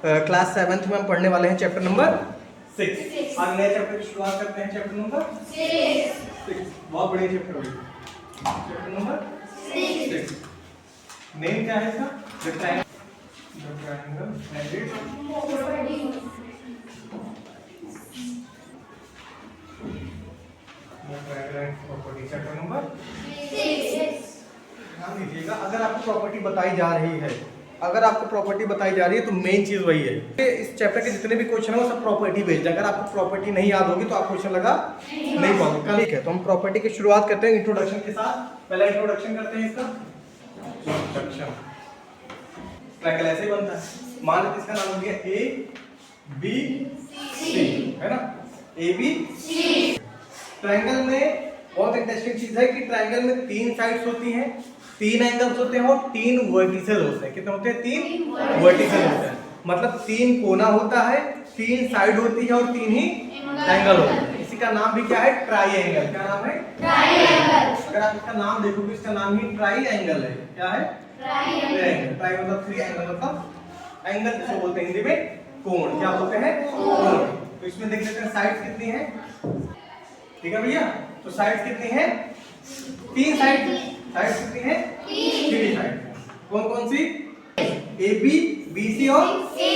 Class 7th में हम पढ़ने वाले हैं चैप्टर नंबर 6। आज नए चैप्टर की शुरुआत करते हैं, चैप्टर नंबर 6। बहुत बढ़िया चैप्टर होगा, चैप्टर नंबर 6। नेम क्या है इसका? The triangle and it's property, chapter number 6। ध्यान दीजिएगा, अगर आपको प्रॉपर्टी बताई जा रही है, तो मेन चीज वही है। इस चैप्टर के जितने भी क्वेश्चन है वो सब प्रॉपर्टी बेस्ड है। अगर आपको प्रॉपर्टी नहीं याद होगी तो आप क्वेश्चन लगा नहीं पाओगे। ठीक है, तो हम प्रॉपर्टी की शुरुआत करते हैं इंट्रोडक्शन के साथ। पहला इंट्रोडक्शन करते हैं इसका। इंट्रोडक्शन ट्रायंगल ऐसे ही बनता है। मान लो इसका नाम हो गया ए बी सी, है ना, ए बी सी। ट्रायंगल में बहुत इंटरेस्टिंग चीज है कि ट्रायंगल में 3 साइड्स होती हैं, 3 एंगल्स होते हैं और 3 वर्टिसेस होते हैं। कितने होते हैं? 3 वर्टिसेस होते हैं। मतलब 3 कोना होता है, 3 साइड होती है और 3 ही एंगल होते हैं। इसी का नाम भी क्या है? ट्रायंगल। क्या नाम है? ट्रायंगल। अगर आप इसका नाम देखोगे, इसका नाम ही ट्रायंगल है। क्या है? ट्रायंगल। ट्राई मतलब 3 एंगल, मतलब एंगल जिसको बोलते हैं हिंदी में कोण। क्या बोलते हैं? कोण। तो इसमें देख लेते हैं साइड्स कितनी है। ठीक है भैया, तो साइड्स कितनी है? 3 साइड। साइड्स कितनी है? 3 साइड। कौन कौन सी? ए बी, बी सी और सी।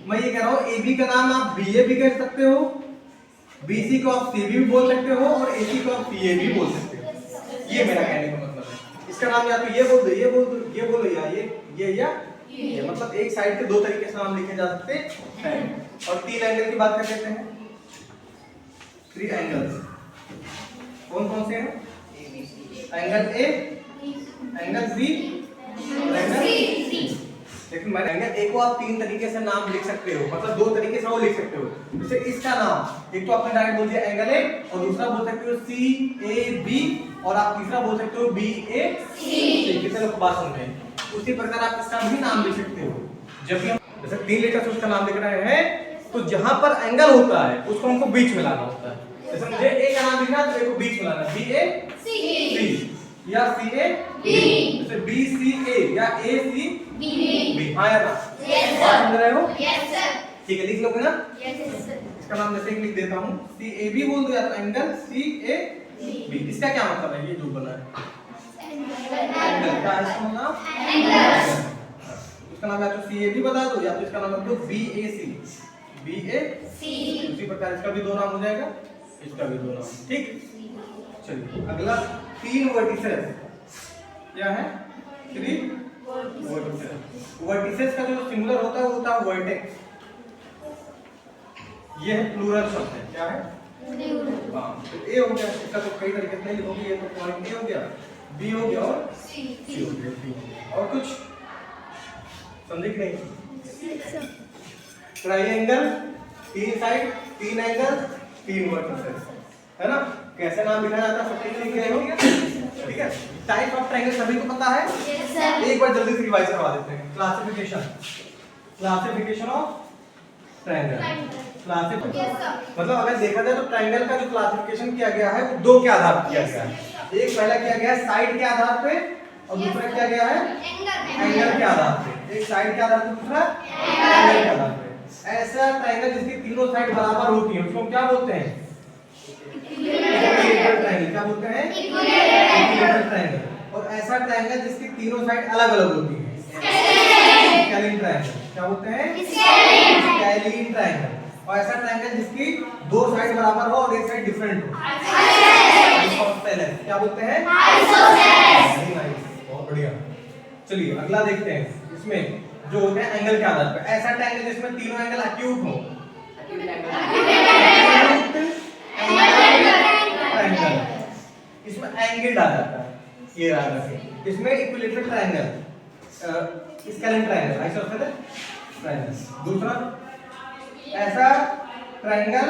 मैं ये कह रहा हूँ, ए बी का नाम आप बी ए भी कह सकते हो, बी सी को आप सी बी भी बोल सकते हो और ए सी को आप सी ए भी बोल सकते हो। ये मेरा कहने का मतलब है। इसका नाम या तो ये बोल दो, ये बोल दो, ये बोलो, या ये मतलब एक साइड के 2 तरीके से नाम लिखे जा सकते हैं। और 3 एंगल की बात कर लेते हैं। 3 एंगल्स कौन कौन से हैं? एंगल ए, एंगल बी और एंगल सी। लेकिन मैं एंगल ए को आप 3 तरीके से नाम लिख सकते हो, मतलब 2 तरीके से वो लिख सकते हो। जैसे इसका नाम एक तो आपने डायरेक्ट बोल दिया एंगल ए, और दूसरा बोल सकते हो सी ए बी, और आप तीसरा बोल सकते हो बी ए सी। कितने लोग बात समझ में? उसी प्रकार आप इसका भी नाम लिख सकते हो। जब भी हम जैसे 3 लेटर से उसका नाम लिख रहे हैं, तो जहां पर एंगल होता है उसको हमको बीच में लाना होता है। जैसे मुझे ए का नाम लिखना है तो ए को बीच में लाना, बी ए सी या सी ए बी। जैसे बी सी ए या ए सी बी। हाँ या ना? Yes sir. समझ रहे हो? Yes sir. ठीक है, लिख लोगे ना? Yes sir. इसका नाम जैसे लिख देता हूं, सी ए बी बोल दो या तो एंगल सी ए बी। इसका क्या मतलब है? ये जो बना है एंगल का इसका नाम एंगल। इसका नाम या तो सी ए बी बता दो या तो इसका नाम रख दो बी ए सी। उसी प्रकार इसका भी 2 नाम हो जाएगा, इसका भी 2 नाम। ठीक, चलिए अगला 3 वर्टिसेस। क्या है? 3 वर्टिसेस। वर्टिसेस का जो सिंगुलर होता है वो होता है वर्टेक्स। ये है प्लूरल शब्द है। क्या है? हाँ, तो ए हो गया। इसका तो कई तरीके से लिखोगे, ये तो पॉइंट ए हो गया, बी हो गया और सी हो गया। और कुछ समझे कि नहीं? ट्रायंगल 3 साइड, 3 एंगल, 3 वर्टिसेस, है ना? कैसे नाम लिखा जाता है सबके लिए लिख हो? ठीक है। टाइप ऑफ ट्रायंगल सभी को पता है? Yes sir. एक बार जल्दी से रिवाइज करवा देते हैं। Classification of triangle. मतलब अगर देखा जाए तो ट्रायंगल का जो क्लासिफिकेशन किया गया है वो 2 के आधार पर किया गया है। एक पहला किया गया है साइड के आधार पे, और दूसरा किया गया है एंगल के आधार पे। एक साइड के आधार पे, दूसरा एंगल के आधार पे। ऐसा ट्रायंगल जिसकी तीनों साइड बराबर होती है उसको क्या बोलते हैं? Equilateral triangle. क्या बोलते हैं? Equilateral triangle. और ऐसा ट्रायंगल जिसकी तीनों साइड अलग-अलग होती है स्केलिन ट्रायंगल। क्या बोलते हैं? Scalene triangle. और ऐसा ट्रायंगल जिसकी 2 साइड बराबर हो और एक साइड डिफरेंट हो, आइसोसेलेस। क्या बोलते हैं? आइसोसेलेस। बहुत बढ़िया। चलिए अगला देखते हैं। इसमें जो होते हैं एंगल के आधार पर, ऐसा ट्रायंगल जिसमें तीनों एंगल एक्यूट हो, इसमें एंगल्ड आ जाता है। ये याद रखें। इसमें equilateral triangle, scalene triangle, isosceles triangle. दूसरा ऐसा ट्रायंगल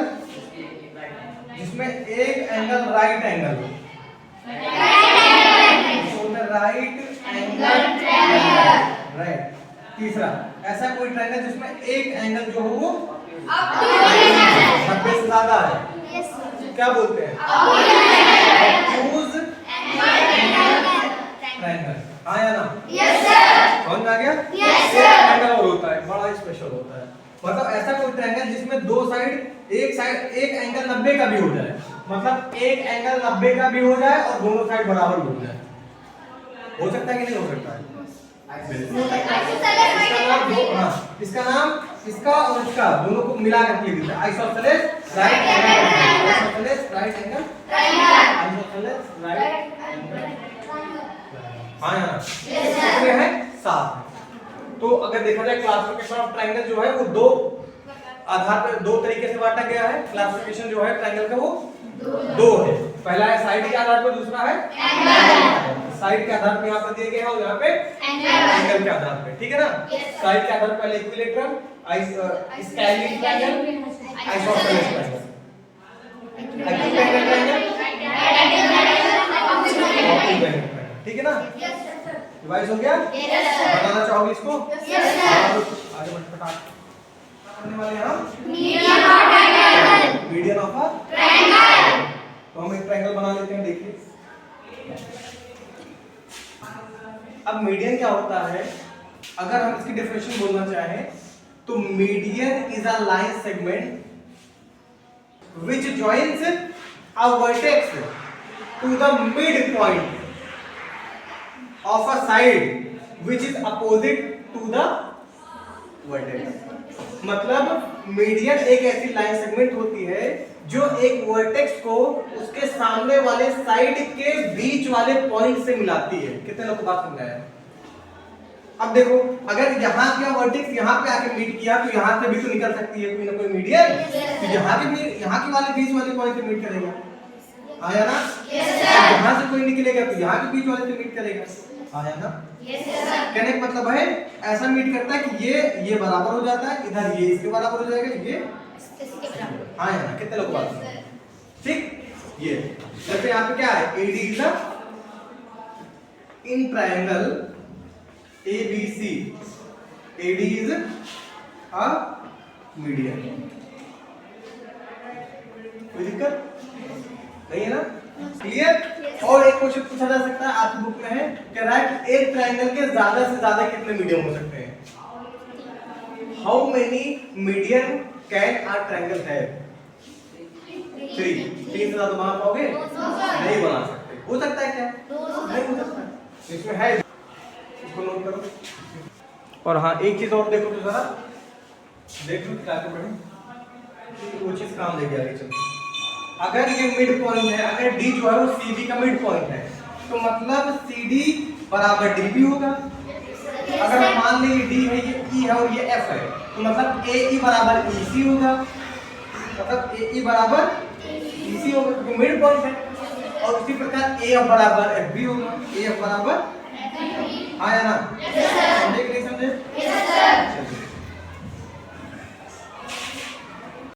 जिसमें एक एंगल राइट एंगल हो, राइट एंगल ट्रायंगल, राइट। तीसरा ऐसा कोई ट्रायंगल जिसमें एक एंगल जो हो वो 90 से ज्यादा है। क्या बोलते हैं? Obtuse triangle. हाँ या ना? Yes sir. समझ में आ गया? एक ट्रायंगल और होता है बड़ा स्पेशल होता है, मतलब ऐसा कोई ट्रायंगल जिसमें दो साइड एक एंगल 90 का भी हो जाए, मतलब एक एंगल 90 का भी हो जाए और दोनों साइड बराबर हो जाए। हो सकता है कि नहीं हो सकता है? इसका नाम इसका और इसका दोनों को मिला कर के देते हैं isosceles right angle, isosceles right angle triangle, isosceles right angle. हाँ यार कितने हैं? 7। तो अगर देखा जाए क्लासिफिकेशन ऑफ ट्रायंगल जो है वो दो आधार पर दो तरीके से बांटा गया है। क्लासिफिकेशन जो है ट्रायंगल का वो दो है, पहला है साइड के आधार पर, दूसरा है एंगल। साइड के आधार पर यहाँ पर दिए गए हैं और यहाँ पे एंगल के आधार पे, ठीक है ना? साइड के आधार पर equilateral, scaling triangle, isosceles triangle, acute angle triangle, ठीक है ना? रिवाइज हो गया? बताना चाहोगे इसको? आगे करने वाले हैं हम मीडियन ऑफ अ ट्रायंगल। तो हम एक ट्रायंगल बना लेते हैं, देखिए। अब मीडियन क्या होता है? अगर हम इसकी डेफिनेशन बोलना चाहें तो median is a line segment which joins a vertex to the mid point of a side which is opposite to the vertex। मतलब मीडियन एक ऐसी लाइन सेगमेंट होती है जो एक वर्टेक्स को उसके सामने वाले साइड के बीच वाले पॉइंट से मिलाती है। कितने लोगों को बात समझ आया? अब देखो, अगर यहाँ का वर्टेक्स यहाँ पे आके मीट किया तो यहाँ से भी तो निकल सकती है कोई ना कोई मीडियन, तो यहाँ के वाले बीच वाले पॉइंट से मीट करेगा, आया ना? यहाँ से कोई निकलेगा तो यहाँ के बीच वाले से मीट करेगा, आया ना? कहने का मतलब है ऐसा मीट करता है कि ये बराबर हो जाता है, इधर ये इसके बराबर हो जाएगा, ये हाँ है ना? कितने लोग बात ठीक? ये जैसे यहाँ पे क्या है? AD is in triangle ABC, AD is a median. कोई दिक्कत नहीं है ना? क्लियर? और एक क्वेश्चन पूछा जा सकता है आपकी बुक में है, कह रहा है कि एक ट्रायंगल के ज्यादा से ज्यादा कितने मीडियन हो सकते हैं? How many median can a triangle have? 3। 3 से ज्यादा बना पाओगे? नहीं बना सकते। हो सकता है क्या? नहीं हो सकता। इसमें है, इसको नोट करो। और हाँ एक चीज और देखो तो जरा देख लो क्या पढ़े, वो चीज काम देगी आगे चल। अगर ये मिड पॉइंट है, अगर D जो है वो CD का मिड पॉइंट है, तो मतलब CD बराबर DB होगा। अगर हम मान लें ये D है, ये E है और ये F है, तो मतलब AE बराबर EC होगा, मतलब AE बराबर EC होगा क्योंकि मिड पॉइंट है। और उसी प्रकार AF बराबर FB होगा, AF बराबर हाँ या ना? समझे कि नहीं समझे?